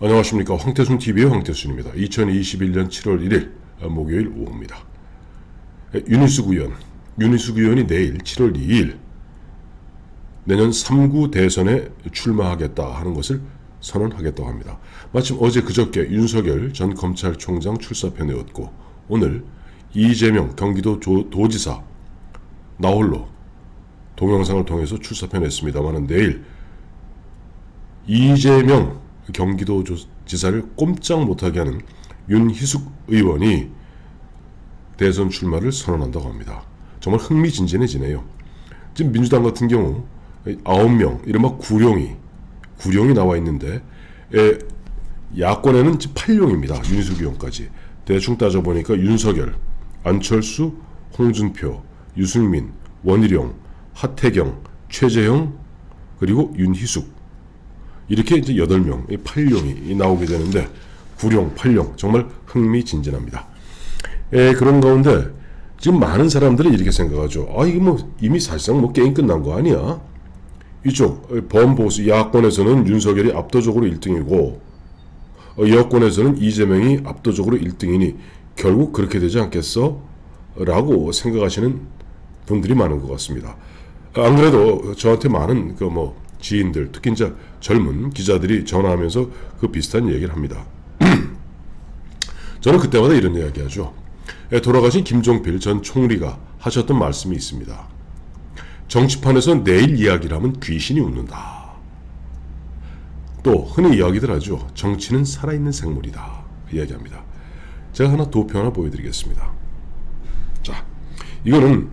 안녕하십니까. 황태순TV의 황태순입니다. 2021년 7월 1일 목요일 오후입니다. 윤희숙 의원이 내일 7월 2일 내년 3구 대선에 출마하겠다 하는 것을 선언하겠다고 합니다. 마침 어제 그저께 윤석열 전 검찰총장 출사표 내었고 오늘 이재명 경기도 도지사 나홀로 동영상을 통해서 출사표 냈습니다만 내일 이재명 경기도 지사를 꼼짝 못하게 하는 윤희숙 의원이 대선 출마를 선언한다고 합니다. 정말 흥미진진해지네요. 지금 민주당 같은 경우 9명, 이른바 구룡이 나와 있는데 야권에는 8용입니다. 윤희숙 의원까지. 대충 따져보니까 윤석열, 안철수, 홍준표, 유승민, 원희룡, 하태경, 최재형, 그리고 윤희숙, 이렇게 이제 8명, 8용이 나오게 되는데 9용, 8용 정말 흥미진진합니다. 그런 가운데 지금 많은 사람들이 이렇게 생각하죠. 이게 뭐 이미 사실상 게임 끝난 거 아니야? 이쪽 범보수 야권에서는 윤석열이 압도적으로 1등이고 여권에서는 이재명이 압도적으로 1등이니 결국 그렇게 되지 않겠어? 라고 생각하시는 분들이 많은 것 같습니다. 안 그래도 저한테 많은 지인들, 특히 이제 젊은 기자들이 전화하면서 그 비슷한 얘기를 합니다. 저는 그때마다 이런 이야기 하죠. 돌아가신 김종필 전 총리가 하셨던 말씀이 있습니다. 정치판에서 내일 이야기를 하면 귀신이 웃는다. 또 흔히 이야기들 하죠. 정치는 살아있는 생물이다. 이야기합니다. 제가 도표 하나 보여드리겠습니다. 자, 이거는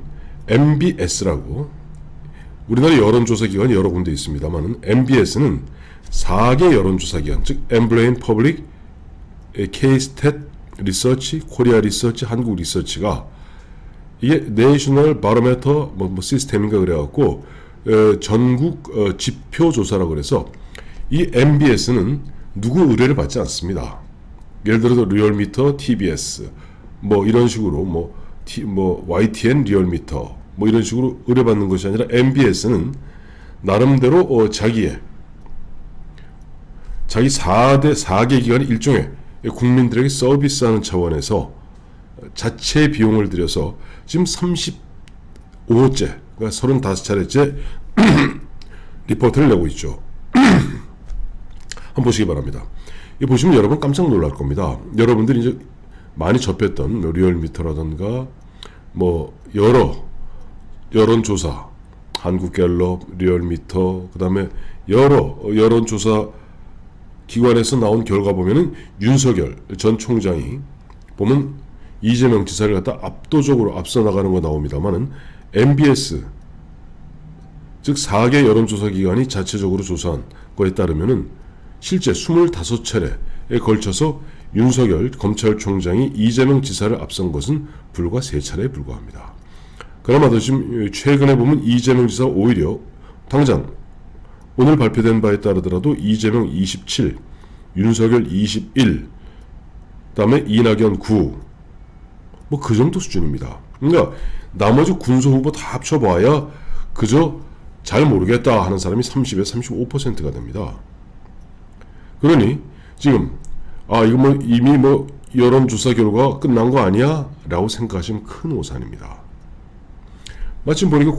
MBS라고 우리나라 여론조사기관이 여러 군데 있습니다만 MBS는 4개 여론조사기관, 즉 엠블레인 퍼블릭, K-스탯 리서치, 코리아 리서치, 한국 리서치가 이게 내셔널 바로메터 시스템인가 그래갖고 전국 지표 조사라고 그래서 이 MBS는 누구 의뢰를 받지 않습니다. 예를 들어서 리얼미터, TBS 이런 식으로 YTN 리얼미터 이런 식으로 의뢰받는 것이 아니라 MBS는 나름대로 자기 4개 기관이 일종의 국민들에게 서비스하는 차원에서 자체 비용을 들여서 지금 35호째, 그러니까 35차례째 리포트를 내고 있죠. 한번 보시기 바랍니다. 이 보시면 여러분 깜짝 놀랄 겁니다. 여러분들이 이제 많이 접했던 리얼미터라든가 여러 여론조사, 한국갤럽, 리얼미터, 그 다음에 여러 여론조사 기관에서 나온 결과 보면은 윤석열 전 총장이 보면 이재명 지사를 압도적으로 앞서 나가는 거 나옵니다만은 MBS, 즉 4개 여론조사 기관이 자체적으로 조사한 거에 따르면은 실제 25차례에 걸쳐서 윤석열 검찰총장이 이재명 지사를 앞선 것은 불과 3차례에 불과합니다. 그나마도 지금 최근에 보면 이재명 지사 오히려 당장 오늘 발표된 바에 따르더라도 이재명 27, 윤석열 21, 그다음에 이낙연 9, 그 정도 수준입니다. 그러니까 나머지 군소 후보 다 합쳐봐야 그저 잘 모르겠다 하는 사람이 30에서 35%가 됩니다. 그러니 지금 이거 이미 여론조사 결과 끝난 거 아니야? 라고 생각하시면 큰 오산입니다. 마침 보니까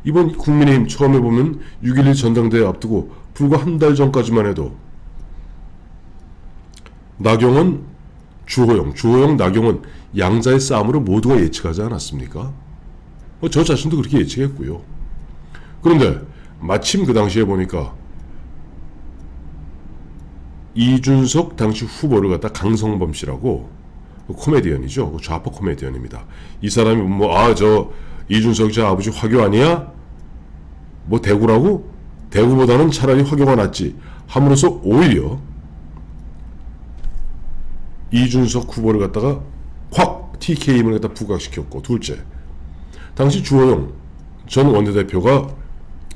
이번 국민의힘 처음에 보면 6.11 전당대회 앞두고 불과 한 달 전까지만 해도 나경원, 주호영, 나경원 양자의 싸움으로 모두가 예측하지 않았습니까? 저 자신도 그렇게 예측했고요. 그런데 마침 그 당시에 보니까 이준석 당시 후보를 강성범 씨라고 코미디언이죠. 좌파 코미디언입니다. 이 사람이 이준석 씨 아버지 화교 아니야? 대구라고? 대구보다는 차라리 화교가 낫지 함으로써 오히려 이준석 후보를 확 TK임을 부각시켰고, 둘째, 당시 주호영 전 원내대표가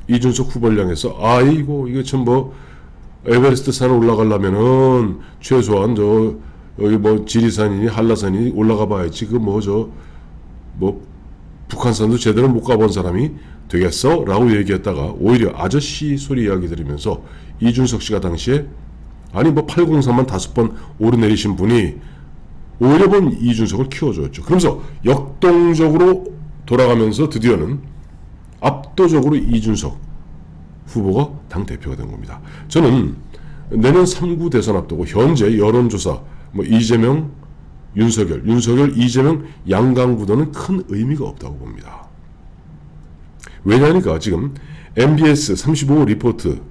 이준석 후보를 향해서 이거 참 에베레스트 산을 올라가려면은 최소한 여기 지리산이니 한라산이니 올라가 봐야지 북한산도 제대로 못 가본 사람이 되겠어? 라고 얘기했다가 오히려 아저씨 소리 이야기 들으면서 이준석 씨가 당시에 아니 뭐 803만 5번 오르내리신 분이 오히려 본 이준석을 키워줬죠. 그러면서 역동적으로 돌아가면서 드디어는 압도적으로 이준석 후보가 당대표가 된 겁니다. 저는 내년 3구 대선 앞두고 현재 여론조사 뭐 이재명, 윤석열, 이재명 양강 구도는 큰 의미가 없다고 봅니다. 왜냐하니까 지금 MBS 35 리포트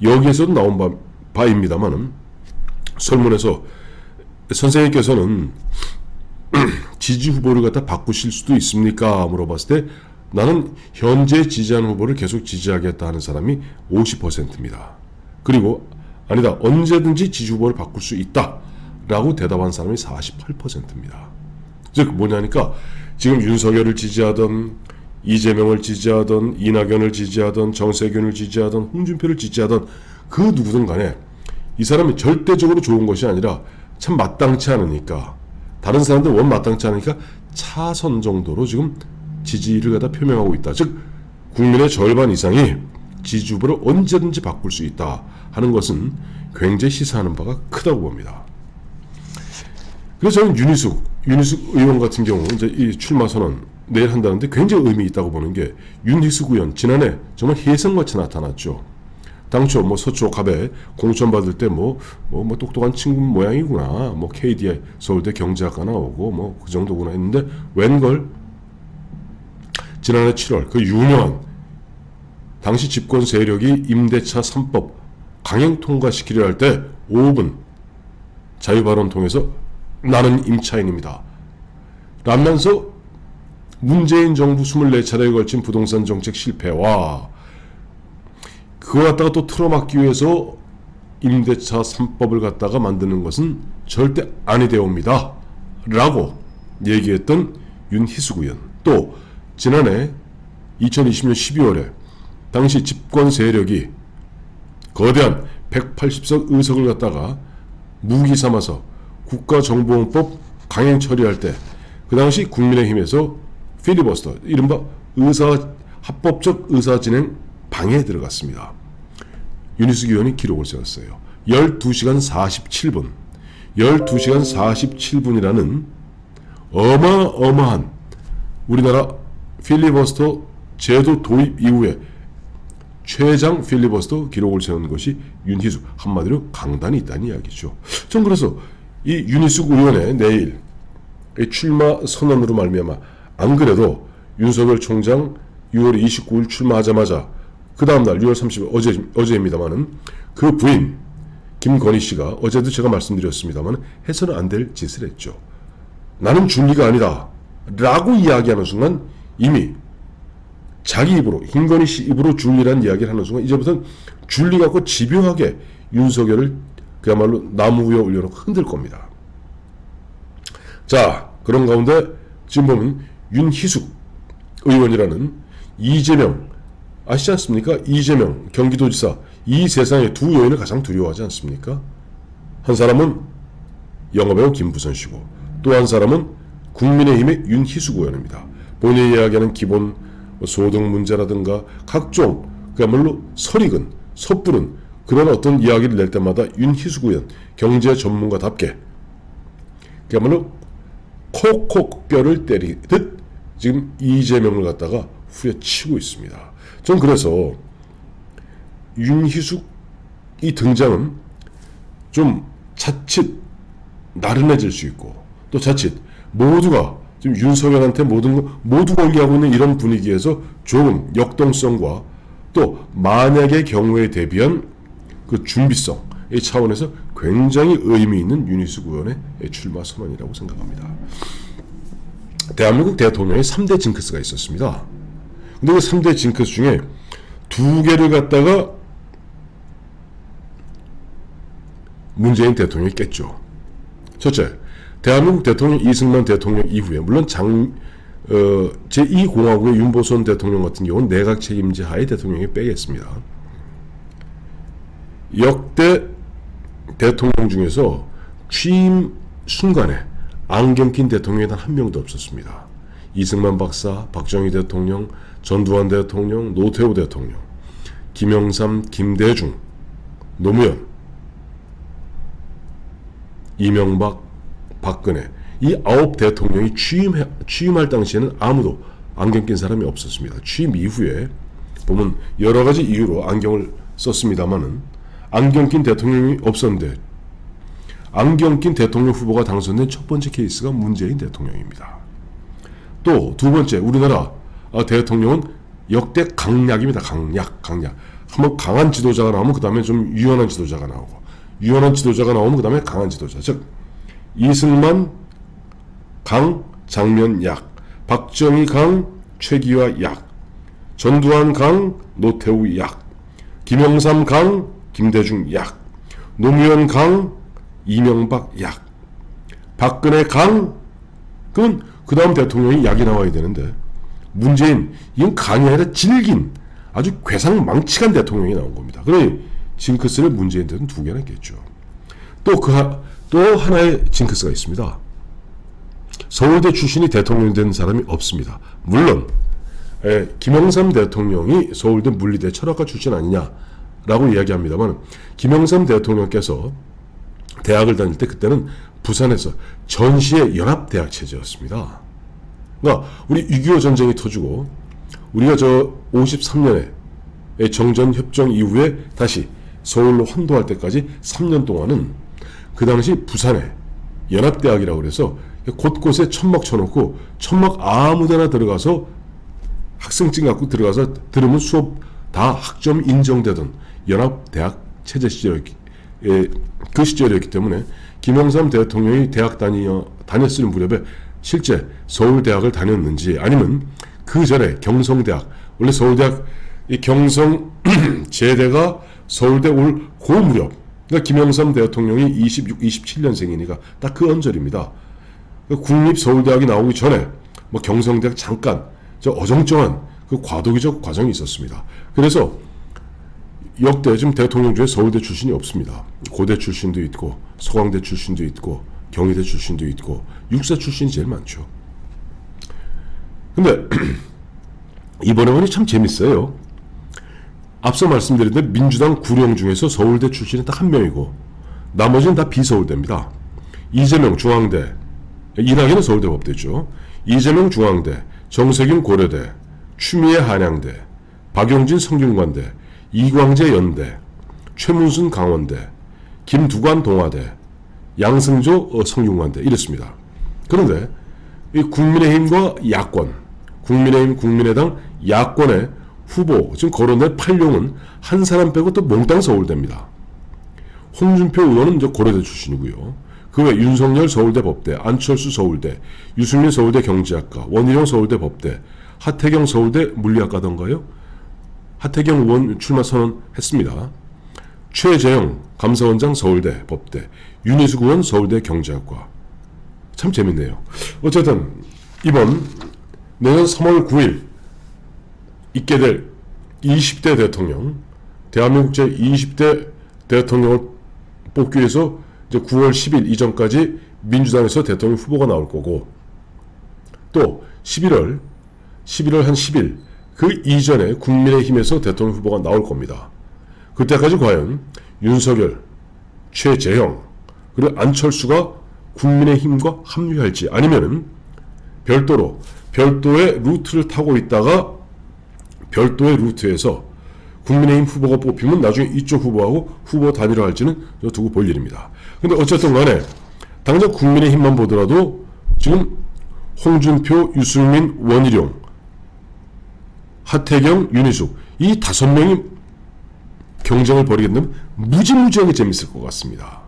여기에서도 나온 바입니다만은 설문에서 선생님께서는 지지 후보를 갖다 바꾸실 수도 있습니까? 물어봤을 때 나는 현재 지지하는 후보를 계속 지지하겠다 하는 사람이 50%입니다. 그리고 아니다, 언제든지 지지 후보를 바꿀 수 있다 라고 대답한 사람이 48%입니다. 즉 뭐냐니까 지금 윤석열을 지지하던 이재명을 지지하던 이낙연을 지지하던 정세균을 지지하던 홍준표를 지지하던 그 누구든 간에 이 사람이 절대적으로 좋은 것이 아니라 참 마땅치 않으니까 다른 사람들 원 마땅치 않으니까 차선 정도로 지금 지지를 갖다 표명하고 있다. 즉 국민의 절반 이상이 지지 후보를 언제든지 바꿀 수 있다 하는 것은 굉장히 시사하는 바가 크다고 봅니다. 그래서 저는 윤희숙 의원 같은 경우 이제 이 출마 선언 내일 한다는데 굉장히 의미 있다고 보는 게 윤희숙 의원 지난해 정말 혜성같이 나타났죠. 당초 뭐 서초갑에 공천 받을 때 뭐 똑똑한 친구 모양이구나, 뭐 KDI 서울대 경제학과 나오고 뭐 그 정도구나 했는데 웬걸 지난해 7월 그 유명한 당시 집권 세력이 임대차 3법 강행 통과시키려 할 때 5분 자유발언 통해서 나는 임차인입니다 라면서 문재인 정부 24차례에 걸친 부동산 정책 실패와 그거 갖다가 또 틀어막기 위해서 임대차 3법을 갖다가 만드는 것은 절대 아니 되옵니다 라고 얘기했던 윤희숙 의원, 또 지난해 2020년 12월에 당시 집권 세력이 거대한 180석 의석을 갖다가 무기 삼아서 국가정보원법 강행 처리할 때 그 당시 국민의힘에서 필리버스터, 이른바 합법적 의사진행 방해에 들어갔습니다. 윤희숙 의원이 기록을 세웠어요. 12시간 47분 12시간 47분이라는 어마어마한 우리나라 필리버스터 제도 도입 이후에 최장 필리버스터 기록을 세운 것이 윤희숙, 한마디로 강단이 있다는 이야기죠. 전 그래서 이 윤희숙 의원의 내일 출마 선언으로 말미암아, 안 그래도 윤석열 총장 6월 29일 출마하자마자 그 다음날 6월 30일 어제입니다만은 그 부인 김건희 씨가 어제도 제가 말씀드렸습니다만 해서는 안 될 짓을 했죠. 나는 줄리가 아니다 라고 이야기하는 순간 이미 자기 입으로, 김건희 씨 입으로 줄리란 이야기를 하는 순간 이제부터는 줄리 갖고 집요하게 윤석열을 그야말로 나무 위에 올려놓고 흔들 겁니다. 자, 그런 가운데 지금 보면 윤희숙 의원이라는 이재명, 아시지 않습니까? 이재명 경기도지사, 이 세상에 두 여인을 가장 두려워하지 않습니까? 한 사람은 영화배우 김부선 씨고 또 한 사람은 국민의힘의 윤희숙 의원입니다. 본인이 이야기하는 기본 소득 문제라든가 각종 그야말로 설익은 섣부른 그런 어떤 이야기를 낼 때마다 윤희숙 의원 경제 전문가답게 그야말로 콕콕 뼈를 때리듯 지금 이재명을 갖다가 후려치고 있습니다. 전 그래서 윤희숙이 등장은 좀 자칫 나른해질 수 있고 또 자칫 모두가 지금 윤석열한테 모두 걸기하고 있는 이런 분위기에서 조금 역동성과 또 만약의 경우에 대비한 그 준비성의 차원에서 굉장히 의미 있는 윤희숙 의원의 출마 선언이라고 생각합니다. 대한민국 대통령의 3대 징크스가 있었습니다. 근데 그 3대 징크스 중에 2개를 갖다가 문재인 대통령이 깼죠. 첫째, 대한민국 대통령 이승만 대통령 이후에 물론 제2공화국의 윤보선 대통령 같은 경우는 내각 책임제 하에 대통령이 빼겠습니다. 역대 대통령 중에서 취임 순간에 안경 낀 대통령이 단 한 명도 없었습니다. 이승만 박사, 박정희 대통령, 전두환 대통령, 노태우 대통령, 김영삼, 김대중, 노무현 이명박, 박근혜 이 9 대통령이 취임할 당시에는 아무도 안경 낀 사람이 없었습니다. 취임 이후에 보면 여러 가지 이유로 안경을 썼습니다만은 안경 낀 대통령이 없었는데 안경 낀 대통령 후보가 당선된 첫 번째 케이스가 문재인 대통령입니다. 또 두 번째, 우리나라 대통령은 역대 강약입니다. 강약. 한번 강한 지도자가 나오면 그 다음에 좀 유연한 지도자가 나오고, 유연한 지도자가 나오면 그 다음에 강한 지도자. 즉 이승만 강, 장면 약, 박정희 강, 최기화 약, 전두환 강, 노태우 약, 김영삼 강, 김대중 약, 노무현 강, 이명박 약, 박근혜 강, 그건 그 다음 대통령이 약이 나와야 되는데 문재인, 이건 강이 아니라 질긴 아주 괴상망측한 대통령이 나온 겁니다. 그러니 징크스를 문재인 대통령 2개나 깼죠. 또 하나의 징크스가 있습니다. 서울대 출신이 대통령이 된 사람이 없습니다. 물론 김영삼 대통령이 서울대 물리대 철학과 출신 아니냐라고 이야기합니다만, 김영삼 대통령께서 대학을 다닐 때 그때는 부산에서 전시의 연합대학 체제였습니다. 그러니까 우리 6.25 전쟁이 터지고 우리가 53년에 정전협정 이후에 다시 서울로 환도할 때까지 3년 동안은 그 당시 부산에 연합대학이라고 그래서 곳곳에 천막 쳐놓고 천막 아무데나 들어가서 학생증 갖고 들어가서 들으면 수업 다 학점 인정되던 연합대학 체제 그 시절이었기 때문에 김영삼 대통령이 대학 다녔을 무렵에 실제 서울대학을 다녔는지, 아니면 그 전에 경성대학, 원래 서울대학 이 경성 제대가 서울대 올 그 무렵, 그러니까 김영삼 대통령이 27년생이니까 딱 그 언저리입니다. 국립서울대학이 나오기 전에 뭐 경성대학 잠깐 어정쩡한 그 과도기적 과정이 있었습니다. 그래서 역대 지금 대통령 중에 서울대 출신이 없습니다. 고대 출신도 있고 서강대 출신도 있고 경희대 출신도 있고 육사 출신이 제일 많죠. 근데 이번에 보니 참 재밌어요. 앞서 말씀드린 대로 민주당 구령 중에서 서울대 출신이 딱 한 명이고 나머지는 다 비서울대입니다. 이재명 중앙대, 이낙연은 서울대 법대죠. 이재명 중앙대, 정세균 고려대, 추미애 한양대, 박용진 성균관대, 이광재 연대, 최문순 강원대, 김두관 동아대, 양승조 성균관대 이렇습니다. 그런데 이 국민의힘과 야권, 국민의힘 국민의당 야권의 후보 지금 거론된 8용은 한 사람 빼고 또 몽땅 서울대입니다. 홍준표 의원은 이제 고려대 출신이고요. 그 외 윤석열 서울대 법대, 안철수 서울대, 유승민 서울대 경제학과, 원희룡 서울대 법대, 하태경 서울대 물리학과던가요? 하태경 의원 출마 선언했습니다. 최재형 감사원장 서울대 법대, 윤희숙 의원 서울대 경제학과. 참 재밌네요. 어쨌든 이번 내년 3월 9일 있게 될 20대 대통령, 대한민국 제20대 대통령을 뽑기 위해서 이제 9월 10일 이전까지 민주당에서 대통령 후보가 나올 거고, 또 11월 한 10일 그 이전에 국민의힘에서 대통령 후보가 나올 겁니다. 그때까지 과연 윤석열, 최재형, 그리고 안철수가 국민의힘과 합류할지, 아니면은 별도의 루트를 타고 있다가 별도의 루트에서 국민의힘 후보가 뽑히면 나중에 이쪽 후보하고 후보 단일화할지는 두고 볼 일입니다. 근데 어쨌든 간에 당장 국민의힘만 보더라도 지금 홍준표, 유승민, 원희룡, 하태경, 윤희숙 이 5명이 경쟁을 벌이게 되면 무지무지하게 재밌을 것 같습니다.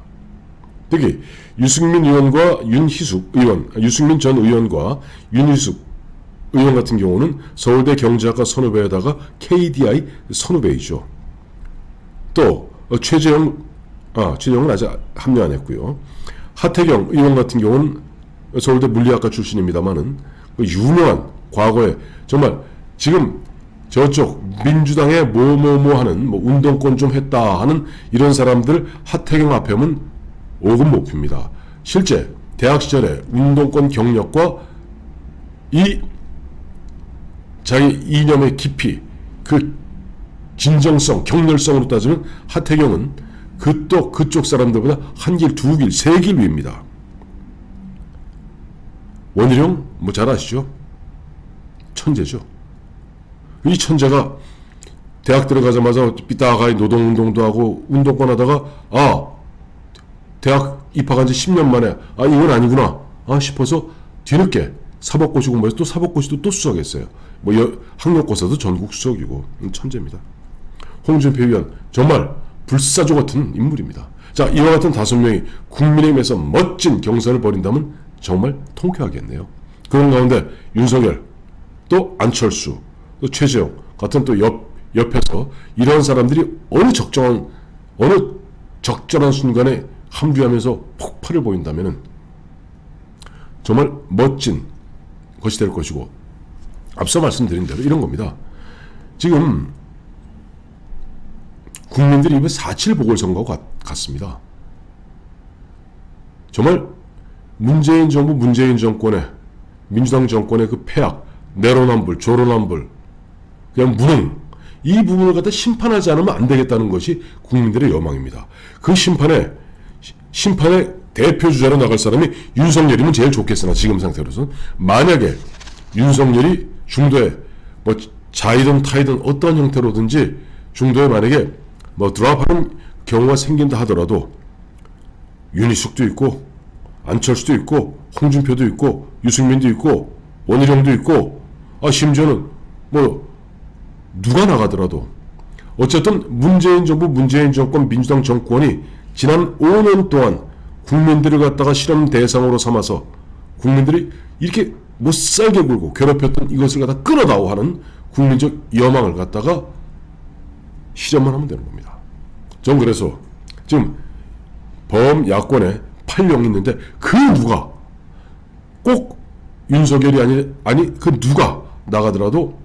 특히 유승민 전 의원과 윤희숙 의원 같은 경우는 서울대 경제학과 선후배에다가 KDI 선후배이죠. 또 최재형은 아직 합류 안 했고요. 하태경 의원 같은 경우는 서울대 물리학과 출신입니다만은 유명한 과거에 정말 지금 저쪽 민주당에 하는 운동권 좀 했다 하는 이런 사람들 하태경 앞에 오면 5금 못 핍니다. 실제 대학 시절에 운동권 경력과 이 자기 이념의 깊이, 그 진정성, 격렬성으로 따지면 하태경은 그쪽 사람들보다 한 길, 두 길, 세 길 위입니다. 원희룡 뭐 잘 아시죠? 천재죠. 이 천재가 대학 들어가자마자 삐딱하게 노동운동도 하고 운동권 하다가 대학 입학한 지 10년 만에 이건 아니구나 싶어서 뒤늦게 사법고시 공부해서 또 사법고시도 또 수석했어요. 뭐 학력고사도 전국 수석이고 천재입니다. 홍준표 의원 정말 불사조 같은 인물입니다. 자, 이와 같은 5명이 국민의힘에서 멋진 경선을 벌인다면 정말 통쾌하겠네요. 그런 가운데 윤석열, 또 안철수, 또 최재형 같은 또 옆에서 이런 사람들이 어느 적절한 순간에 합류하면서 폭발을 보인다면은 정말 멋진 것이 될 것이고, 앞서 말씀드린 대로 이런 겁니다. 지금 국민들이 이번 4.7 보궐선거와 같습니다. 정말 문재인 정부, 문재인 정권의, 민주당 정권의 그 폐악, 내로남불, 조로남불, 그냥 무능, 이 부분을 갖다 심판하지 않으면 안 되겠다는 것이 국민들의 여망입니다. 그 심판의 대표 주자로 나갈 사람이 윤석열이면 제일 좋겠으나 지금 상태로서는 만약에 윤석열이 중도에 뭐 자이든 타이든 어떤 형태로든지 중도에 만약에 뭐 드랍하는 경우가 생긴다 하더라도 윤희숙도 있고 안철수도 있고 홍준표도 있고 유승민도 있고 원희룡도 있고 심지어는 뭐 누가 나가더라도 어쨌든 문재인 정부, 문재인 정권, 민주당 정권이 지난 5년 동안 국민들을 갖다가 실험 대상으로 삼아서 국민들이 이렇게 못살게 굴고 괴롭혔던 이것을 갖다 끌어다오 하는 국민적 여망을 갖다가 실현만 하면 되는 겁니다. 전 그래서 지금 범야권에 8명 있는데 그 누가 꼭 윤석열이 아니 그 누가 나가더라도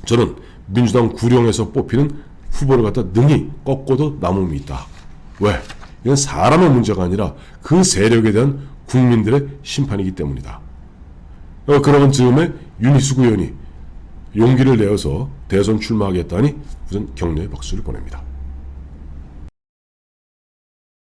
저는 민주당 구룡에서 뽑히는 후보를 갖다 능히 꺾어도 남음이 있다. 왜? 이건 사람의 문제가 아니라 그 세력에 대한 국민들의 심판이기 때문이다. 그러는 즈음에 윤희숙 의원이 용기를 내어서 대선 출마하겠다니 우선 격려의 박수를 보냅니다.